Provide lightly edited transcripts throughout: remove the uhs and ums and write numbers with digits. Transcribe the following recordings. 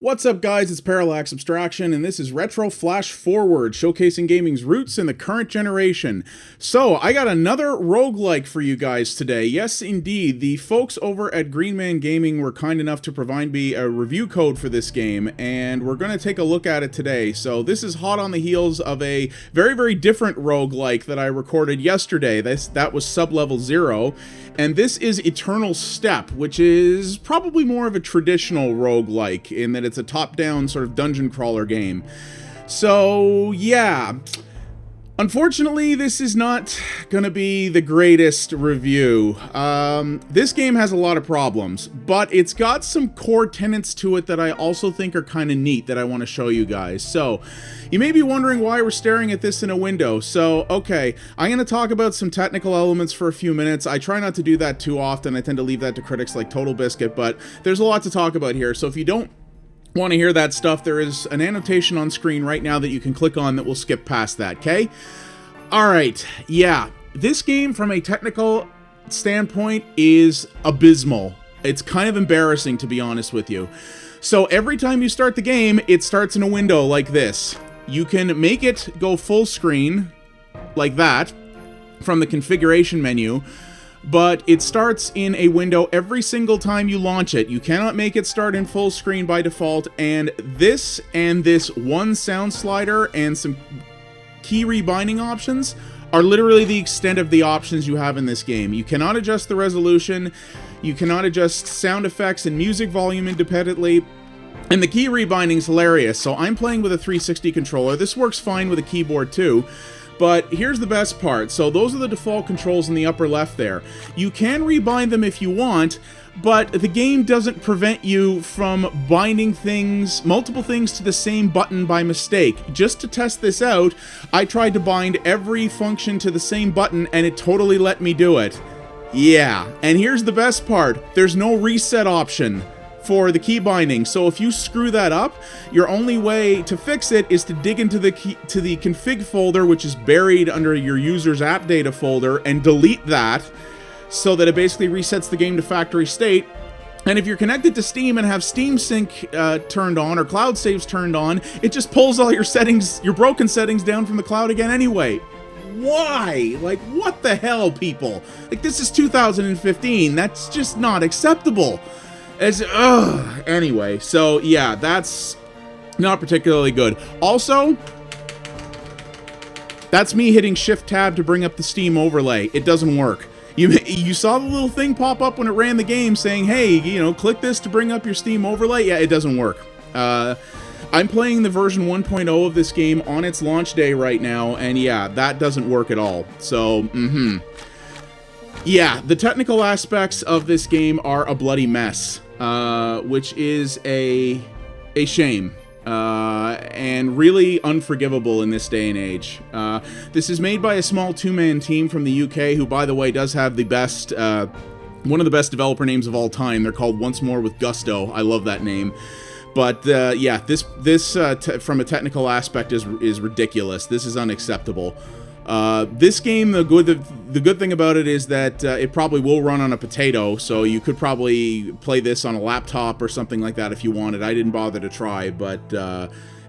What's up, guys? It's Parallax Abstraction, and this is Retro Flashfoward, showcasing gaming's roots in the current generation. So, I got another roguelike for you guys today. Yes, indeed. The folks over at Green Man Gaming were kind enough to provide me a review code for this game, and we're going to take a look at it today. So, this is hot on the heels of a very, very different roguelike that I recorded yesterday. That was Sub-Level 0, and this is Eternal Step, which is probably more of a traditional roguelike in that it's a top-down sort of dungeon crawler game. So, yeah. Unfortunately, this is not gonna be the greatest review. This game has a lot of problems, but it's got some core tenets to it that I also think are kind of neat that I want to show you guys. So, you may be wondering why we're staring at this in a window. So, okay, I'm going to talk about some technical elements for a few minutes. I try not to do that too often. I tend to leave that to critics like Total Biscuit, but there's a lot to talk about here. So if you don't want to hear that stuff, there is an annotation on screen right now that you can click on that will skip past that, okay? Alright, yeah. This game, from a technical standpoint, is abysmal. It's kind of embarrassing, to be honest with you. So every time you start the game, it starts in a window like this. You can make it go full screen, like that, from the configuration menu, but it starts in a window every single time you launch it. You cannot make it start in full screen by default, and this one sound slider and some key rebinding options are literally the extent of the options you have in this game. You cannot adjust the resolution, you cannot adjust sound effects and music volume independently, and the key rebinding is hilarious. So I'm playing with a 360 controller. This works fine with a keyboard too. But here's the best part. So those are the default controls in the upper left there. You can rebind them if you want, but the game doesn't prevent you from binding multiple things to the same button by mistake. Just to test this out, I tried to bind every function to the same button and it totally let me do it. Yeah, and here's the best part. There's no reset option for the key binding, so if you screw that up, your only way to fix it is to dig into the config folder, which is buried under your user's app data folder, and delete that so that it basically resets the game to factory state. And if you're connected to Steam and have Steam Sync turned on or cloud saves turned on, it just pulls all your settings, your broken settings, down from the cloud again anyway. Why? Like, what the hell, people? Like, this is 2015. That's just not acceptable. Anyway, so yeah, that's not particularly good. Also, that's me hitting Shift-Tab to bring up the Steam overlay. It doesn't work. You saw the little thing pop up when it ran the game saying, hey, you know, click this to bring up your Steam overlay. Yeah, it doesn't work. I'm playing the version 1.0 of this game on its launch day right now, and yeah, that doesn't work at all. So, yeah, the technical aspects of this game are a bloody mess, which is a shame, and really unforgivable in this day and age. This is made by a small two-man team from the UK, who, by the way, does have the best, one of the best developer names of all time. They're called Once More with Gusto. I love that name. But yeah, this from a technical aspect is ridiculous. This is unacceptable. This game, the good thing about it is that it probably will run on a potato, so you could probably play this on a laptop or something like that if you wanted. I didn't bother to try, but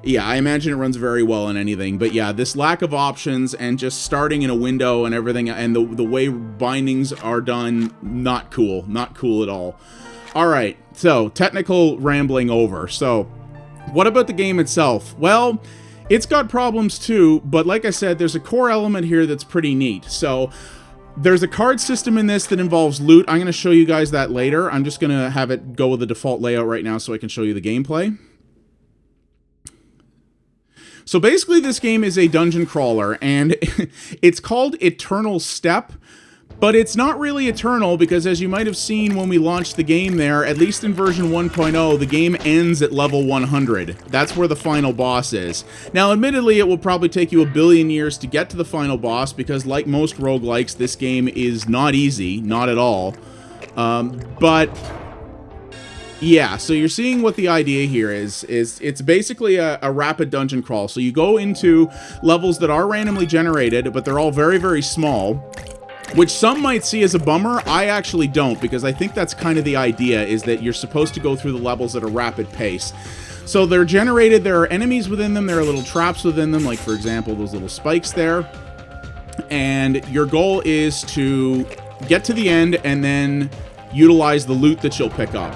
yeah, I imagine it runs very well on anything. But yeah, this lack of options and just starting in a window and everything, and the way bindings are done, not cool at all. Alright, so technical rambling over. So, what about the game itself? Well, it's got problems too, but like I said, there's a core element here that's pretty neat. So, there's a card system in this that involves loot. I'm going to show you guys that later. I'm just going to have it go with the default layout right now so I can show you the gameplay. So basically, this game is a dungeon crawler, and it's called Eternal Step. But it's not really eternal, because as you might have seen when we launched the game there, at least in version 1.0, the game ends at level 100. That's where the final boss is. Now, admittedly, it will probably take you a billion years to get to the final boss, because like most roguelikes, this game is not easy, not at all. But yeah, so you're seeing what the idea here is it's basically a rapid dungeon crawl. So you go into levels that are randomly generated, but they're all very, very small. Which some might see as a bummer. I actually don't, because I think that's kind of the idea, is that you're supposed to go through the levels at a rapid pace. So they're generated, there are enemies within them, there are little traps within them, like for example, those little spikes there. And your goal is to get to the end and then utilize the loot that you'll pick up.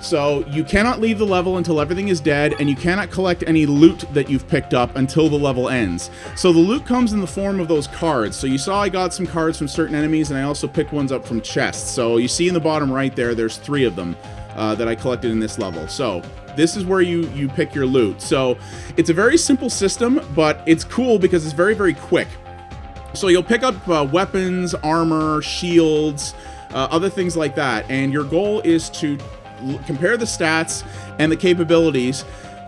So you cannot leave the level until everything is dead, and you cannot collect any loot that you've picked up until the level ends. So the loot comes in the form of those cards. So you saw I got some cards from certain enemies, and I also picked ones up from chests. So you see in the bottom right there, there's 3 of them that I collected in this level. So this is where you pick your loot. So it's a very simple system, but it's cool because it's very, very quick. So you'll pick up weapons, armor, shields, other things like that, and your goal is to compare the stats and the capabilities,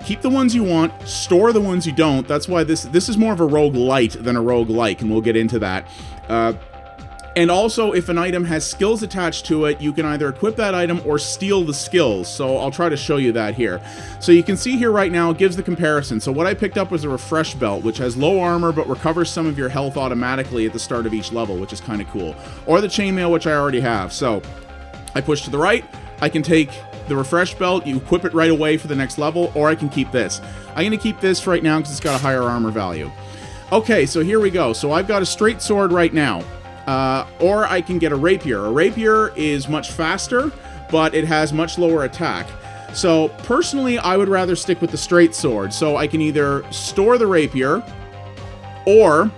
keep the ones you want, store the ones you don't. That's why this is more of a roguelite than a roguelike, and we'll get into that. And also, if an item has skills attached to it, you can either equip that item or steal the skills. So I'll try to show you that here. So you can see here right now, it gives the comparison. So what I picked up was a refresh belt, which has low armor, but recovers some of your health automatically at the start of each level, which is kind of cool. Or the chainmail, which I already have. So I push to the right, I can take the refresh belt, you equip it right away for the next level, or I can keep this. I'm going to keep this right now because it's got a higher armor value. Okay, so here we go. So I've got a straight sword right now. Or I can get a rapier. A rapier is much faster, but it has much lower attack. So personally, I would rather stick with the straight sword. So I can either store the rapier, or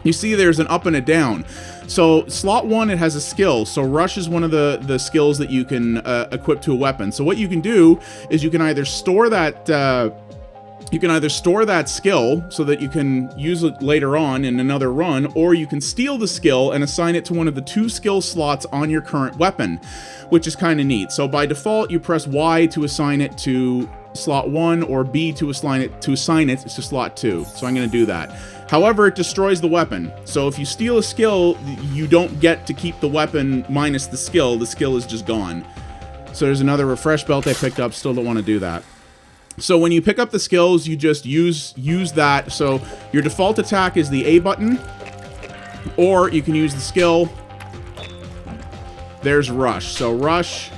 you see there's an up and a down. So slot 1, it has a skill. So rush is one of the skills that you can equip to a weapon. So what you can do is you can either store that skill so that you can use it later on in another run, or you can steal the skill and assign it to one of the 2 skill slots on your current weapon, which is kind of neat. So by default, you press Y to assign it to slot 1, or B to assign it to slot 2. So I'm going to do that. However, it destroys the weapon. So if you steal a skill, you don't get to keep the weapon minus the skill. The skill is just gone. So there's another refresh belt I picked up. Still don't want to do that. So when you pick up the skills, you just use that. So your default attack is the A button, or you can use the skill. There's rush. So rush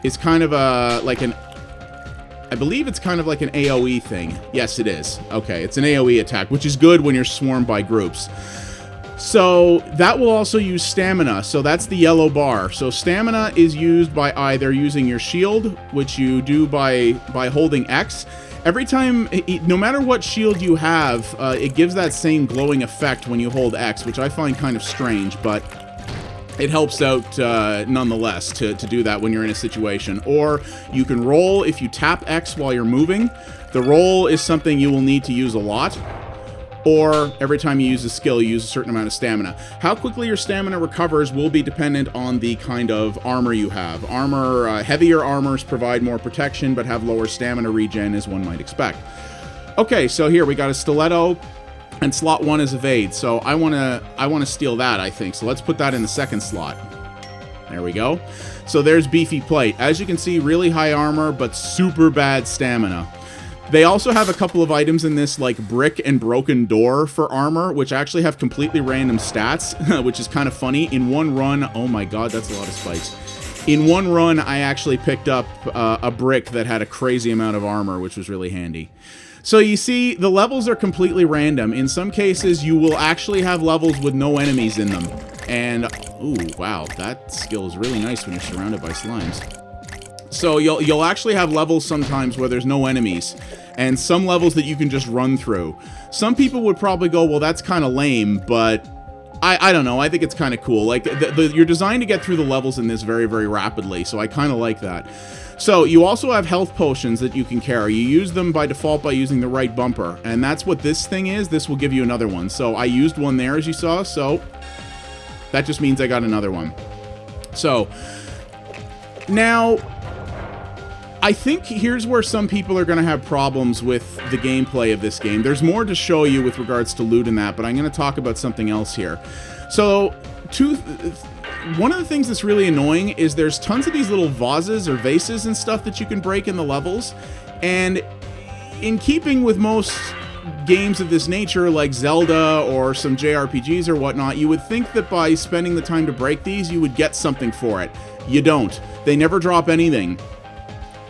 is kind of I believe it's kind of like an AoE thing. Yes, it is. Okay, it's an AoE attack, which is good when you're swarmed by groups. So that will also use stamina. So that's the yellow bar. So stamina is used by either using your shield, which you do by holding X. Every time, no matter what shield you have, it gives that same glowing effect when you hold X, which I find kind of strange, but it helps out nonetheless to do that when you're in a situation. Or you can roll if you tap X while you're moving. The roll is something you will need to use a lot. Or every time you use a skill, you use a certain amount of stamina. How quickly your stamina recovers will be dependent on the kind of armor you have. Heavier armors provide more protection, but have lower stamina regen, as one might expect. Okay, so here we got a stiletto, and slot 1 is evade. So I wanna steal that, I think. So let's put that in the second slot. There we go. So there's beefy plate. As you can see, really high armor, but super bad stamina. They also have a couple of items in this, like brick and broken door for armor, which actually have completely random stats, which is kind of funny. In one run, oh my god, that's a lot of spikes. In one run, I actually picked up a brick that had a crazy amount of armor, which was really handy. So you see, the levels are completely random. In some cases, you will actually have levels with no enemies in them. And, ooh, wow, that skill is really nice when you're surrounded by slimes. So you'll actually have levels sometimes where there's no enemies, and some levels that you can just run through. Some people would probably go, well, that's kind of lame, but I don't know. I think it's kind of cool. Like, you're designed to get through the levels in this very, very rapidly, so I kind of like that. So you also have health potions that you can carry. You use them by default by using the right bumper, and that's what this thing is. This will give you another one. So I used one there, as you saw, so that just means I got another one. So now, I think here's where some people are going to have problems with the gameplay of this game. There's more to show you with regards to loot and that, but I'm going to talk about something else here. So, one of the things that's really annoying is there's tons of these little vases or vases and stuff that you can break in the levels, and in keeping with most games of this nature, like Zelda or some JRPGs or whatnot, you would think that by spending the time to break these, you would get something for it. You don't. They never drop anything.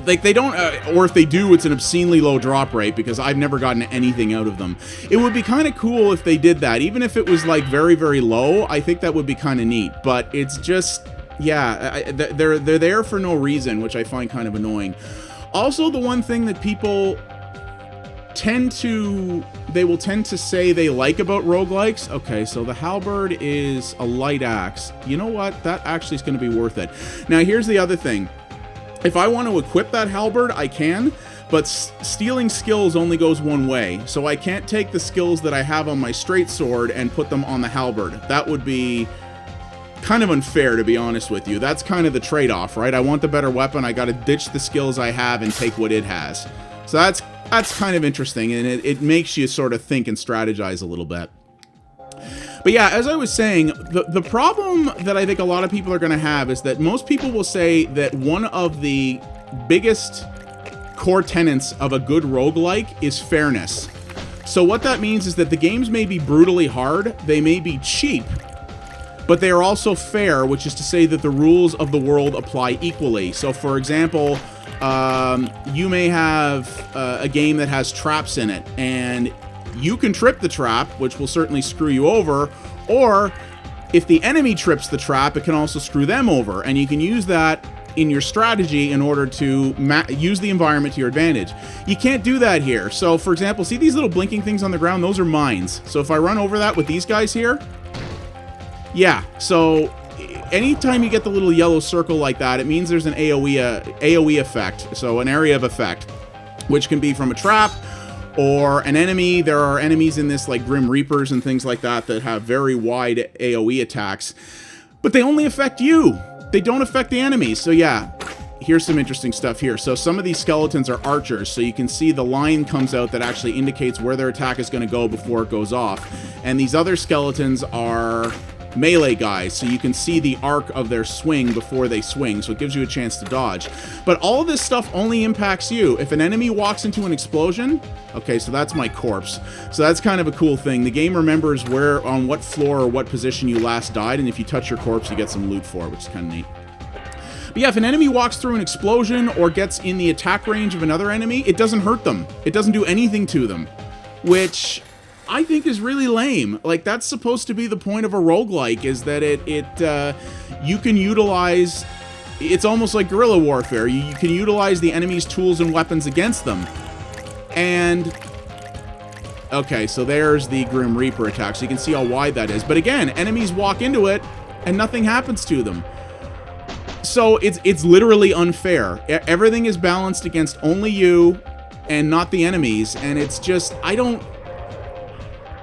like they don't, or if they do, it's an obscenely low drop rate because I've never gotten anything out of them. It would be kind of cool if they did that, even if it was like very, very low. I think that would be kind of neat, but it's just, yeah, they're there for no reason, which I find kind of annoying. Also, the one thing that people they will tend to say they like about roguelikes. Okay, so the halberd is a light axe. You know what? That actually is going to be worth it. Now, here's the other thing. If I want to equip that halberd, I can, but stealing skills only goes one way. So I can't take the skills that I have on my straight sword and put them on the halberd. That would be kind of unfair, to be honest with you. That's kind of the trade-off, right? I want the better weapon. I got to ditch the skills I have and take what it has. So that's kind of interesting, and it makes you sort of think and strategize a little bit. But yeah, as I was saying, the problem that I think a lot of people are going to have is that most people will say that one of the biggest core tenets of a good roguelike is fairness. So what that means is that the games may be brutally hard, they may be cheap, but they are also fair, which is to say that the rules of the world apply equally. So for example, you may have a game that has traps in it, and you can trip the trap, which will certainly screw you over, or if the enemy trips the trap, it can also screw them over, and you can use that in your strategy in order to use the environment to your advantage. You can't do that here. So, for example, see these little blinking things on the ground? Those are mines. So if I run over that with these guys here, yeah, so anytime you get the little yellow circle like that, it means there's an AoE effect, so an area of effect, which can be from a trap or an enemy. There are enemies in this like Grim Reapers and things like that that have very wide AoE attacks, but they only affect you. They don't affect the enemies. So yeah, here's some interesting stuff here. So some of these skeletons are archers, so you can see the line comes out that actually indicates where their attack is going to go before it goes off. And these other skeletons are melee guys, so you can see the arc of their swing before they swing, so it gives you a chance to dodge. But all of this stuff only impacts you. If an enemy walks into an explosion, okay, so that's my corpse. So that's kind of a cool thing. The game remembers where, on what floor or what position you last died, and if you touch your corpse, you get some loot for it, which is kind of neat. But yeah, if an enemy walks through an explosion or gets in the attack range of another enemy, it doesn't hurt them. It doesn't do anything to them, which I think is really lame. Like, that's supposed to be the point of a roguelike, is that you can utilize, it's almost like guerrilla warfare. You can utilize the enemy's tools and weapons against them. And okay, so there's the Grim Reaper attack, so you can see how wide that is. But again, enemies walk into it and nothing happens to them. So it's literally unfair. Everything is balanced against only you and not the enemies, and it's just,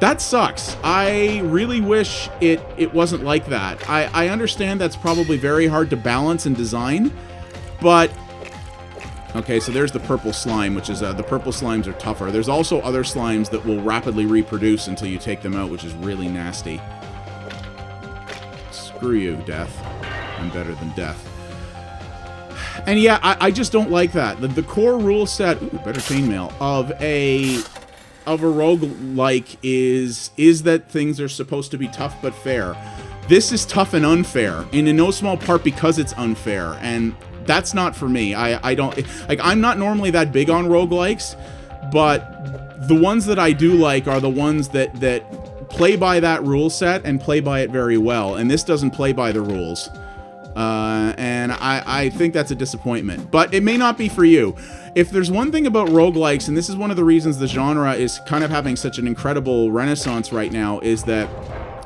that sucks. I really wish it wasn't like that. I understand that's probably very hard to balance and design, but okay, so there's the purple slime, which is, the purple slimes are tougher. There's also other slimes that will rapidly reproduce until you take them out, which is really nasty. Screw you, death. I'm better than death. And yeah, I just don't like that. The core rule set, ooh, better chainmail, of a roguelike is that things are supposed to be tough but fair. This is tough and unfair, and in no small part because it's unfair, and that's not for me. I don't, like, I'm not normally that big on roguelikes, but the ones that I do like are the ones that play by that rule set and play by it very well, and this doesn't play by the rules. And I think that's a disappointment, but it may not be for you. If there's one thing about roguelikes, and this is one of the reasons the genre is kind of having such an incredible renaissance right now, is that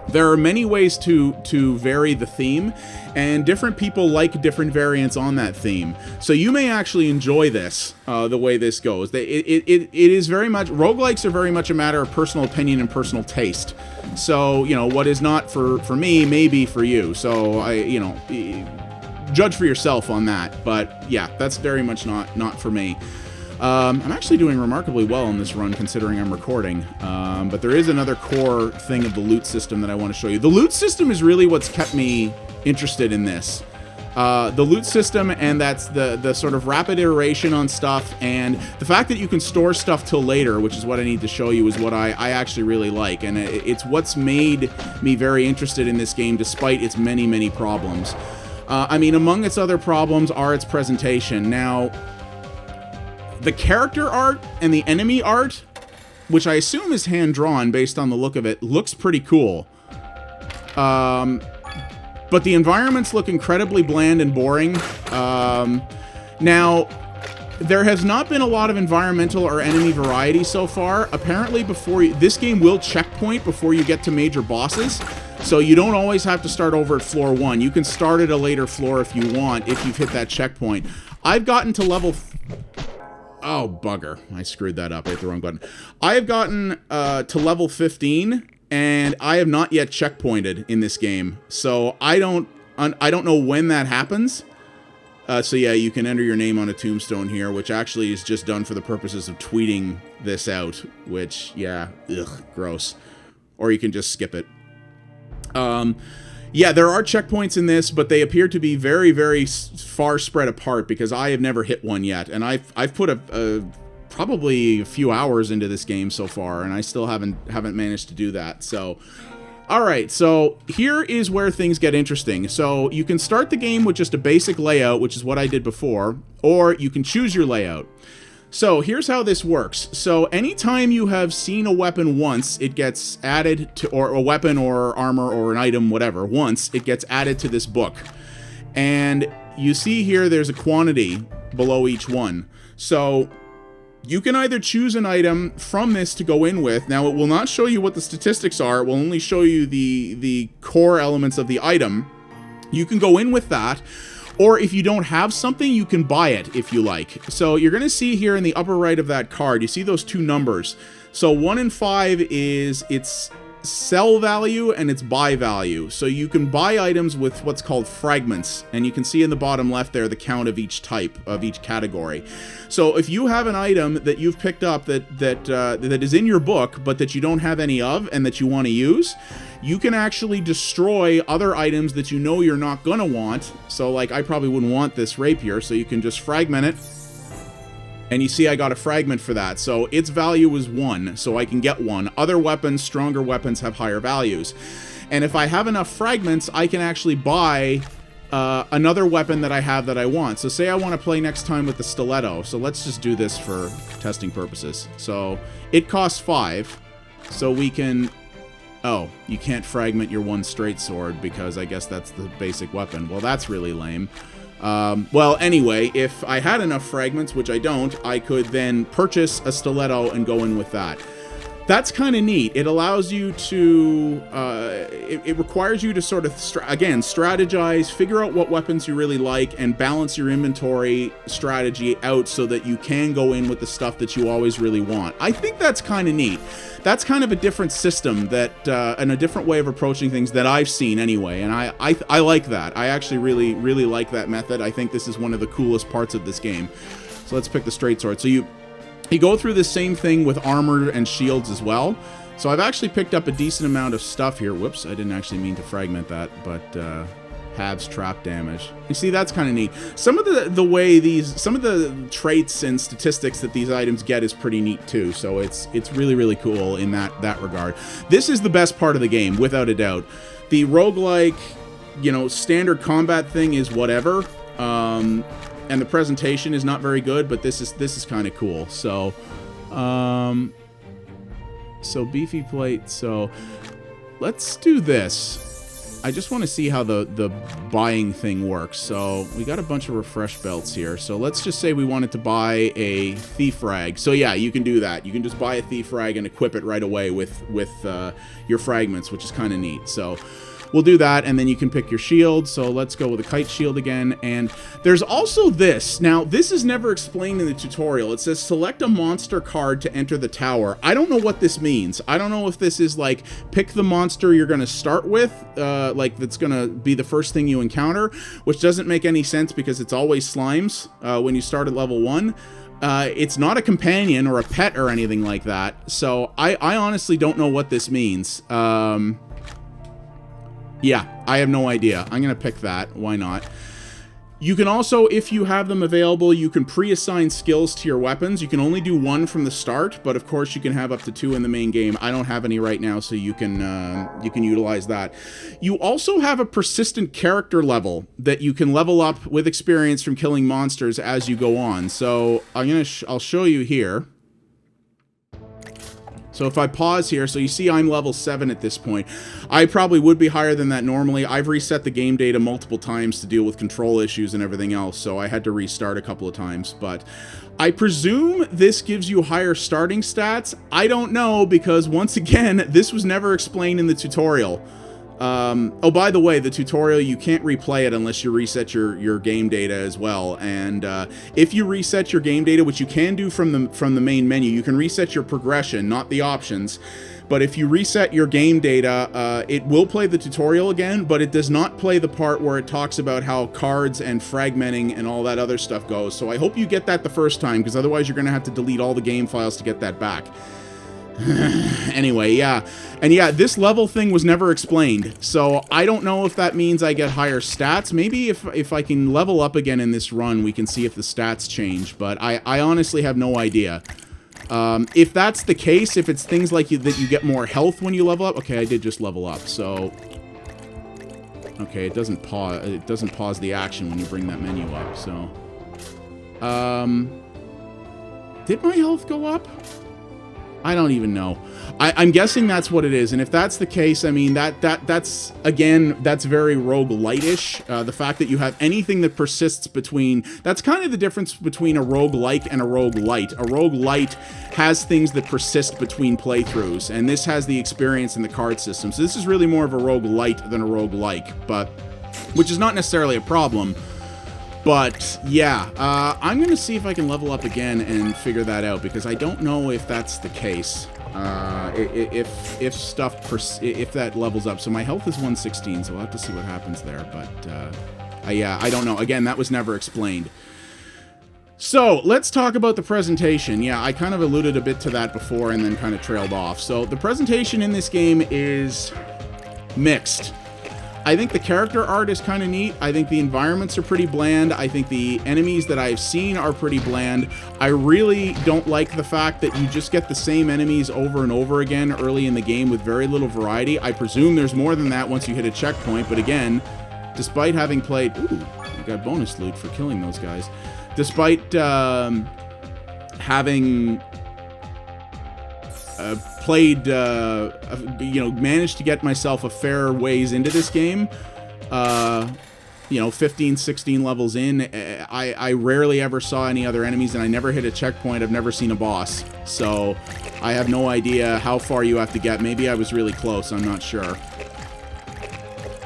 there are many ways to vary the theme, and different people like different variants on that theme. So you may actually enjoy this, the way this goes. It is very much, roguelikes are very much a matter of personal opinion and personal taste. So, you know, what is not for me may be for you. So, judge for yourself on that. But yeah, that's very much not for me. I'm actually doing remarkably well on this run considering I'm recording, but there is another core thing of the loot system that I want to show you. The loot system is really what's kept me interested in this. The loot system, and that's the sort of rapid iteration on stuff, and the fact that you can store stuff till later, which is what I need to show you, is what I actually really like, and it's what's made me very interested in this game despite its many problems. I mean, among its other problems are its presentation. Now, The character art and the enemy art, which I assume is hand-drawn based on the look of it, looks pretty cool. But the environments look incredibly bland and boring. Now, there has not been a lot of environmental or enemy variety so far. Apparently, this game will checkpoint before you get to major bosses, so you don't always have to start over at floor 1. You can start at a later floor if you want, if you've hit that checkpoint. I've gotten to level... Oh, bugger. I screwed that up. I hit the wrong button. I have gotten to level 15, and I have not yet checkpointed in this game. So I don't know when that happens. So yeah, you can enter your name on a tombstone here, which actually is just done for the purposes of tweeting this out, which, yeah, ugh, gross. Or you can just skip it. Yeah, there are checkpoints in this, but they appear to be very, very far spread apart because I have never hit one yet. And I've put probably a few hours into this game so far, and I still haven't managed to do that. So, all right, so here is where things get interesting. So you can start the game with just a basic layout, which is what I did before, or you can choose your layout. So here's how this works. So anytime you have seen a weapon once, it gets added to, or a weapon or armor or an item, whatever, once, it gets added to this book. And you see here there's a quantity below each one. So you can either choose an item from this to go in with. Now, it will not show you what the statistics are. It will only show you the core elements of the item. You can go in with that. Or if you don't have something, you can buy it if you like. So you're going to see here in the upper right of that card, you see those two numbers. So 1 and 5 is its sell value and its buy value. So you can buy items with what's called fragments. And you can see in the bottom left there the count of each type, of each category. So if you have an item that you've picked up that is in your book, but that you don't have any of and that you want to use, you can actually destroy other items that you know you're not gonna want. So like, I probably wouldn't want this rapier, so you can just fragment it. And you see I got a fragment for that. So its value is 1, so I can get 1. Other weapons, stronger weapons, have higher values. And if I have enough fragments, I can actually buy another weapon that I have that I want. So say I want to play next time with the stiletto. So let's just do this for testing purposes. So it costs 5, so we can... Oh, you can't fragment your one straight sword because I guess that's the basic weapon. Well, that's really lame. Well, anyway, if I had enough fragments, which I don't, I could then purchase a stiletto and go in with that. That's kind of neat. It allows you to, it requires you to sort of, again, strategize, figure out what weapons you really like, and balance your inventory strategy out so that you can go in with the stuff that you always really want. I think that's kind of neat. That's kind of a different system that, and a different way of approaching things that I've seen anyway, and I like that. I actually really like that method. I think this is one of the coolest parts of this game. So let's pick the straight sword. So you go through the same thing with armor and shields as well. So I've actually picked up a decent amount of stuff here. Whoops, I didn't actually mean to fragment that, but halves trap damage. You see, that's kind of neat. Some of some of the traits and statistics that these items get is pretty neat too. So it's really cool in that regard. This is the best part of the game, without a doubt. The roguelike, standard combat thing is whatever. And the presentation is not very good, but this is kind of cool. So, so beefy plate. So let's do this. I just want to see how the buying thing works. So we got a bunch of refresh belts here. So let's just say we wanted to buy a thief rag. So yeah, you can do that. You can just buy a thief rag and equip it right away with your fragments, which is kind of neat. So we'll do that, and then you can pick your shield. So let's go with a kite shield again. And there's also this. Now, this is never explained in the tutorial. It says select a monster card to enter the tower. I don't know what this means. I don't know if this is like pick the monster you're going to start with, like that's going to be the first thing you encounter, which doesn't make any sense because it's always slimes when you start at level 1. It's not a companion or a pet or anything like that. So I honestly don't know what this means. Yeah, I have no idea. I'm going to pick that. Why not? You can also, if you have them available, you can pre-assign skills to your weapons. You can only do 1 from the start, but of course you can have up to 2 in the main game. I don't have any right now, so you can utilize that. You also have a persistent character level that you can level up with experience from killing monsters as you go on. So I'll show you here. So if I pause here, so you see I'm level 7 at this point. I probably would be higher than that normally. I've reset the game data multiple times to deal with control issues and everything else, so I had to restart a couple of times. But I presume this gives you higher starting stats. I don't know, because once again, this was never explained in the tutorial. Oh, by the way, the tutorial, you can't replay it unless you reset your game data as well. And if you reset your game data, which you can do from the main menu, you can reset your progression, not the options. But if you reset your game data, it will play the tutorial again, but it does not play the part where it talks about how cards and fragmenting and all that other stuff goes. So I hope you get that the first time, because otherwise you're going to have to delete all the game files to get that back. Anyway, yeah. And yeah, this level thing was never explained, so I don't know if that means I get higher stats. Maybe if I can level up again in this run, we can see if the stats change, but I honestly have no idea. If that's the case, if it's things like that you get more health when you level up. Okay, I did just level up, so okay, it doesn't pause the action when you bring that menu up, so did my health go up? I don't even know. I'm guessing that's what it is, and if that's the case, I mean, that's again, that's very roguelite-ish. The fact that you have anything that persists between... That's kind of the difference between a roguelike and a roguelite. A roguelite has things that persist between playthroughs, and this has the experience in the card system. So this is really more of a roguelite than a roguelike, but... which is not necessarily a problem. But, yeah, I'm going to see if I can level up again and figure that out, because I don't know if that's the case. If that levels up. So my health is 116, so we'll have to see what happens there. But, yeah, I don't know. Again, that was never explained. So, let's talk about the presentation. Yeah, I kind of alluded a bit to that before and then kind of trailed off. So, the presentation in this game is mixed. I think the character art is kind of neat. I think the environments are pretty bland. I think the enemies that I've seen are pretty bland. I really don't like the fact that you just get the same enemies over and over again early in the game with very little variety. I presume there's more than that once you hit a checkpoint, but again, despite having played... Ooh, I got bonus loot for killing those guys. Despite having... played, you know, managed to get myself a fair ways into this game, you know, 15, 16 levels in, I rarely ever saw any other enemies, and I never hit a checkpoint. I've never seen a boss, so I have no idea how far you have to get. Maybe I was really close, I'm not sure.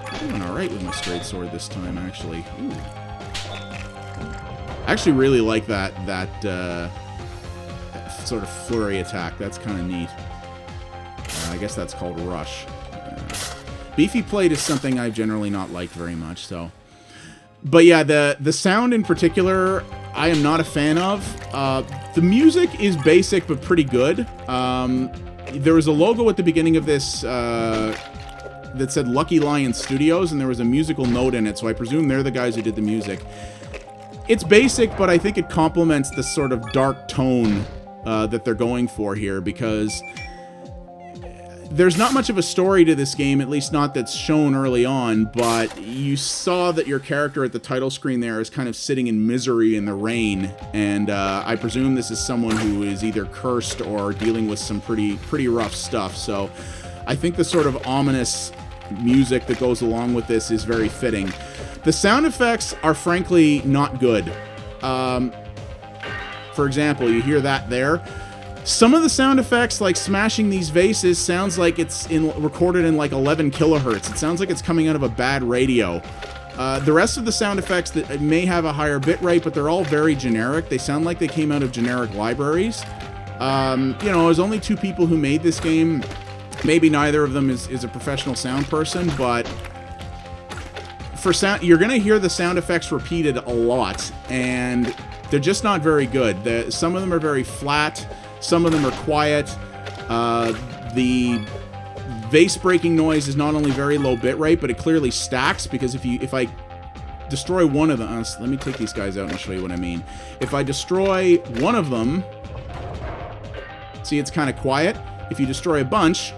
I'm doing alright with my straight sword this time, actually. Ooh. I actually really like that sort of flurry attack. That's kind of neat. I guess that's called Rush. Beefy plate is something I've generally not liked very much, so... But yeah, the sound in particular, I am not a fan of. The music is basic, but pretty good. There was a logo at the beginning of this that said Lucky Lion Studios, and there was a musical note in it, so I presume they're the guys who did the music. It's basic, but I think it complements the sort of dark tone that they're going for here, because there's not much of a story to this game, at least not that's shown early on, but you saw that your character at the title screen there is kind of sitting in misery in the rain, and I presume this is someone who is either cursed or dealing with some pretty rough stuff, so I think the sort of ominous music that goes along with this is very fitting. The sound effects are frankly not good. For example, you hear that there. Some of the sound effects, like smashing these vases, sounds like it's recorded in like 11 kilohertz. It sounds like it's coming out of a bad radio. The rest of the sound effects that may have a higher bit rate, but they're all very generic. They sound like they came out of generic libraries. You know, there's only 2 people who made this game. Maybe neither of them is a professional sound person, but for sound, you're going to hear the sound effects repeated a lot, and they're just not very good. Some of them are very flat. Some of them are quiet. The vase breaking noise is not only very low bitrate, but it clearly stacks, because if I destroy one of them... let me take these guys out and I'll show you what I mean. If I destroy one of them... See, it's kind of quiet. If you destroy a bunch...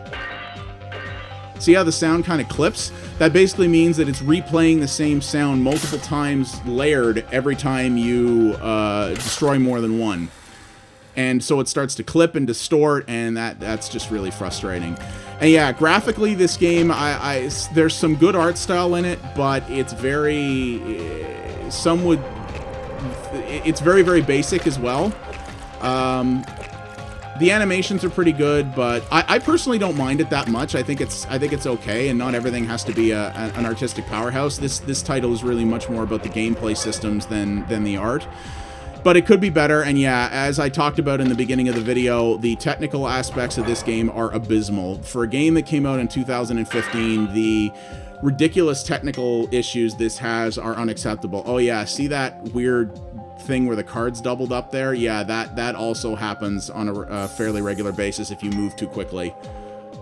See how the sound kind of clips? That basically means that it's replaying the same sound multiple times layered every time you destroy more than one. And so it starts to clip and distort, and that's just really frustrating. And yeah, graphically, this game, there's some good art style in it, but it's very... It's very, very basic as well. The animations are pretty good, but I personally don't mind it that much. I think it's okay, and not everything has to be an artistic powerhouse. This title is really much more about the gameplay systems than the art. But it could be better, and yeah, as I talked about in the beginning of the video, the technical aspects of this game are abysmal. For a game that came out in 2015, the ridiculous technical issues this has are unacceptable. Oh yeah, see that weird thing where the cards doubled up there? Yeah, that also happens on a fairly regular basis if you move too quickly.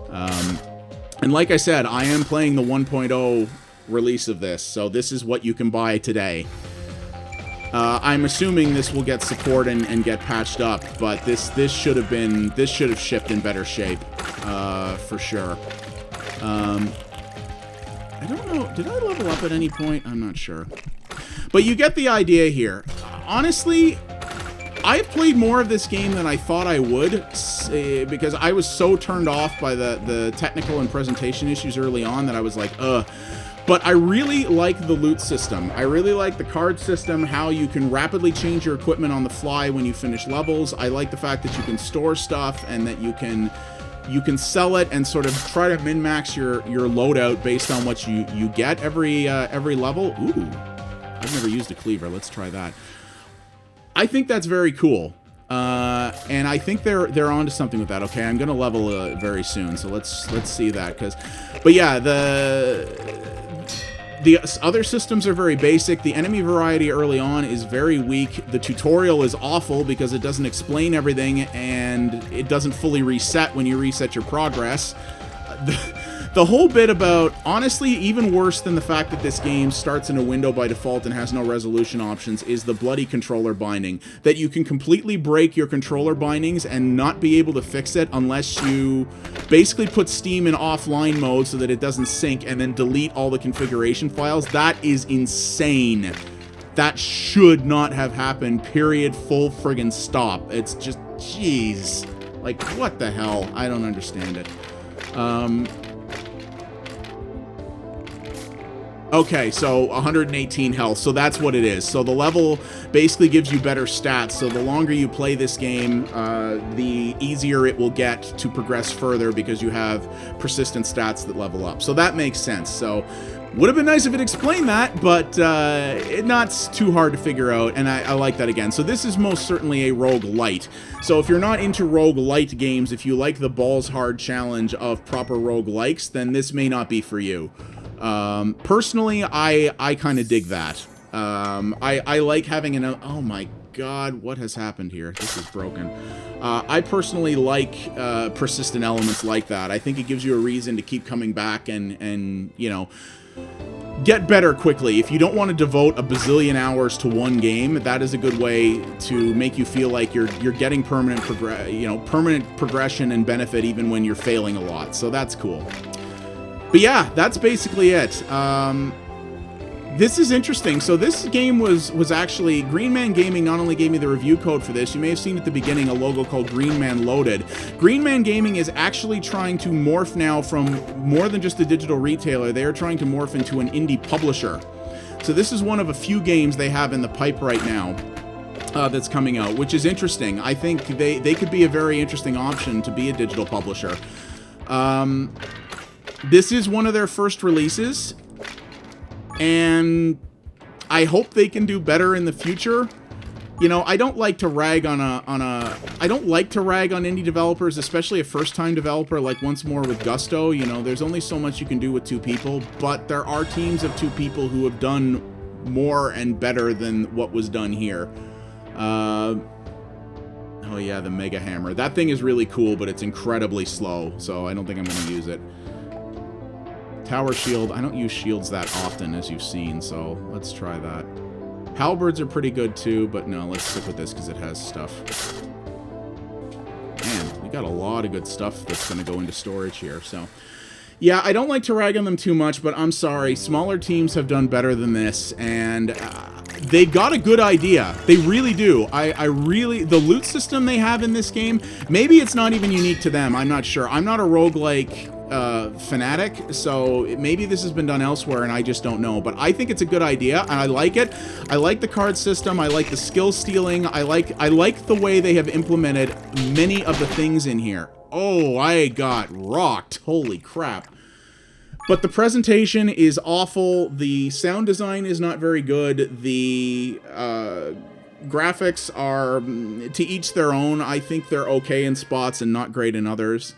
And like I said, I am playing the 1.0 release of this, so this is what you can buy today. I'm assuming this will get support and get patched up, but this should have shipped in better shape, for sure. I don't know, did I level up at any point? I'm not sure. But you get the idea here. Honestly, I've played more of this game than I thought I would, because I was so turned off by the technical and presentation issues early on that I was like, ugh. But I really like the loot system. I really like the card system, how you can rapidly change your equipment on the fly when you finish levels. I like the fact that you can store stuff and that you can sell it and sort of try to min-max your loadout based on what you get every level. Ooh, I've never used a cleaver. Let's try that. I think that's very cool. And I think they're onto something with that. Okay, I'm gonna level very soon, so let's see that. But yeah, the other systems are very basic. The enemy variety early on is very weak. The tutorial is awful because it doesn't explain everything and it doesn't fully reset when you reset your progress. The whole bit about, honestly, even worse than the fact that this game starts in a window by default and has no resolution options, is the bloody controller binding. That you can completely break your controller bindings and not be able to fix it unless you basically put Steam in offline mode so that it doesn't sync and then delete all the configuration files. That is insane. That should not have happened, period, full friggin' stop. It's just, jeez. Like, what the hell? I don't understand it. Okay, so 118 health, so that's what it is. So the level basically gives you better stats, so the longer you play this game, the easier it will get to progress further because you have persistent stats that level up. So that makes sense. So would have been nice if it explained that, but it's not too hard to figure out, and I like that again. So this is most certainly a roguelite. So if you're not into roguelite games, if you like the balls hard challenge of proper roguelikes, then this may not be for you. Personally, I kind of dig that. I like having an... Oh my god, what has happened here? This is broken. I personally like persistent elements like that. I think it gives you a reason to keep coming back and you know, get better quickly. If you don't want to devote a bazillion hours to one game, that is a good way to make you feel like you're getting permanent progression and benefit even when you're failing a lot. So that's cool. But yeah, that's basically it. This is interesting. So this game was actually... Green Man Gaming not only gave me the review code for this, you may have seen at the beginning a logo called Green Man Loaded. Green Man Gaming is actually trying to morph now from more than just a digital retailer. They are trying to morph into an indie publisher. So this is one of a few games they have in the pipe right now that's coming out, which is interesting. I think they could be a very interesting option to be a digital publisher. This is one of their first releases, and I hope they can do better in the future. You know, I don't like to rag on I don't like to rag on indie developers, especially a first-time developer like Once More with Gusto. You know, there's only so much you can do with two people, but there are teams of two people who have done more and better than what was done here. Oh yeah, the Mega Hammer. That thing is really cool, but it's incredibly slow, so I don't think I'm going to use it. Tower shield. I don't use shields that often, as you've seen, so let's try that. Halberds are pretty good too, but no, let's stick with this because it has stuff. Man, we got a lot of good stuff that's going to go into storage here, so... Yeah, I don't like to rag on them too much, but I'm sorry. Smaller teams have done better than this, and they got a good idea. They really do. I really... The loot system they have in this game, maybe it's not even unique to them. I'm not sure. I'm not a roguelike fanatic, so maybe this has been done elsewhere, and I just don't know. But I think it's a good idea, and I like it. I like the card system. I like the skill stealing. I like the way they have implemented many of the things in here. Oh, I got rocked. Holy crap. But the presentation is awful. The sound design is not very good. The graphics are to each their own. I think they're okay in spots and not great in others.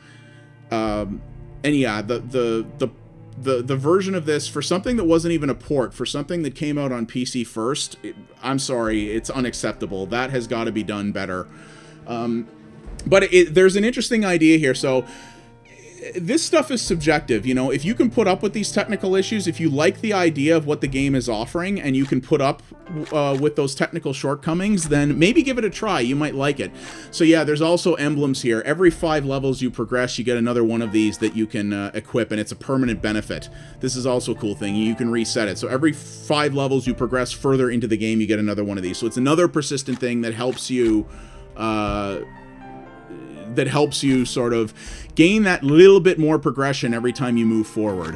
And yeah, the version of this, for something that wasn't even a port, for something that came out on PC first, I'm sorry, it's unacceptable. That has got to be done better. But there's an interesting idea here. So this stuff is subjective, you know. If you can put up with these technical issues, if you like the idea of what the game is offering, and you can put up with those technical shortcomings, then maybe give it a try. You might like it. So yeah, there's also emblems here. Every 5 levels you progress, you get another one of these that you can equip, and it's a permanent benefit. This is also a cool thing. You can reset it. So every 5 levels you progress further into the game, you get another one of these. So it's another persistent thing that helps you... sort of gain that little bit more progression every time you move forward,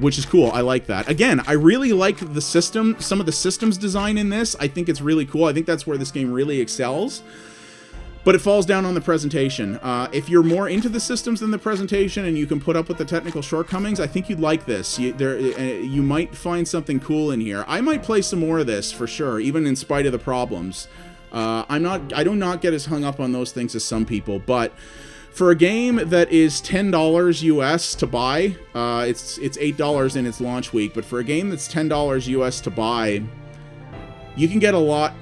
which is cool. I like that. Again, I really like the system, some of the systems design in this. I think it's really cool. I think that's where this game really excels. But it falls down on the presentation. If you're more into the systems than the presentation and you can put up with the technical shortcomings, I think you'd like this. You might find something cool in here. I might play some more of this for sure, even in spite of the problems. I do not get as hung up on those things as some people, but for a game that is $10 US to buy, it's $8 in its launch week, but for a game that's $10 US to buy, you can get a lot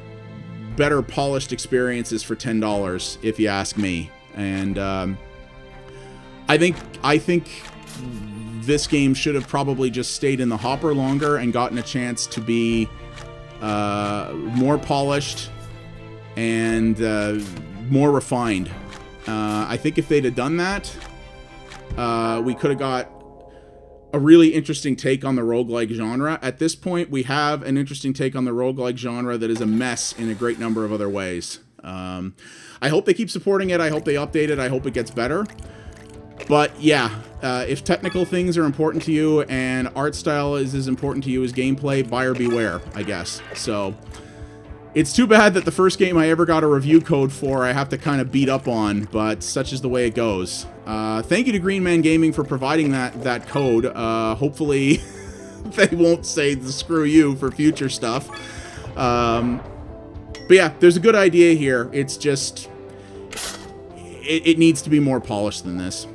better polished experiences for $10, if you ask me. And I think this game should have probably just stayed in the hopper longer and gotten a chance to be more polished and more refined. I think if they'd have done that, we could have got a really interesting take on the roguelike genre. At this point, we have an interesting take on the roguelike genre that is a mess in a great number of other ways. I hope they keep supporting it. I hope they update it. I hope it gets better. But yeah, if technical things are important to you and art style is as important to you as gameplay, buyer beware, I guess. So... it's too bad that the first game I ever got a review code for I have to kind of beat up on, but such is the way it goes. Thank you to Green Man Gaming for providing that code. Hopefully they won't say screw you for future stuff. But yeah, there's a good idea here. It's just... it needs to be more polished than this.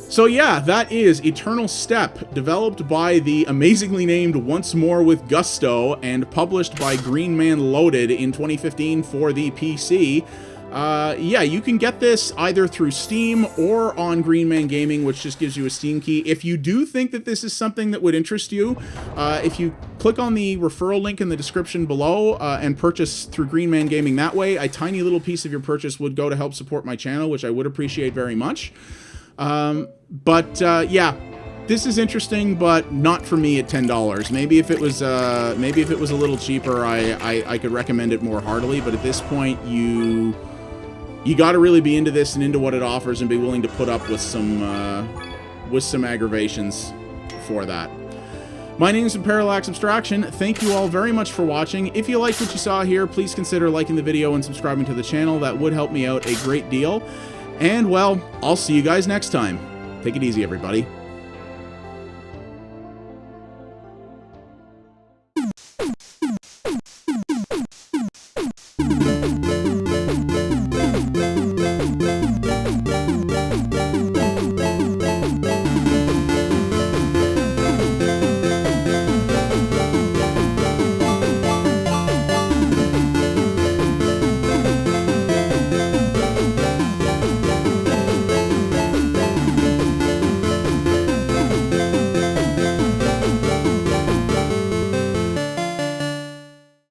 So yeah, that is Eternal Step, developed by the amazingly named Once More with Gusto, and published by Green Man Loaded in 2015 for the PC. Yeah, you can get this either through Steam or on Green Man Gaming, which just gives you a Steam key. If you do think that this is something that would interest you, if you click on the referral link in the description below and purchase through Green Man Gaming that way, a tiny little piece of your purchase would go to help support my channel, which I would appreciate very much. Yeah, this is interesting, but not for me at $10. Maybe if it was a little cheaper, I could recommend it more heartily. But at this point, you got to really be into this and into what it offers, and be willing to put up with some aggravations for that. My name is Parallax Abstraction. Thank you all very much for watching. If you liked what you saw here, please consider liking the video and subscribing to the channel. That would help me out a great deal. And, well, I'll see you guys next time. Take it easy, everybody.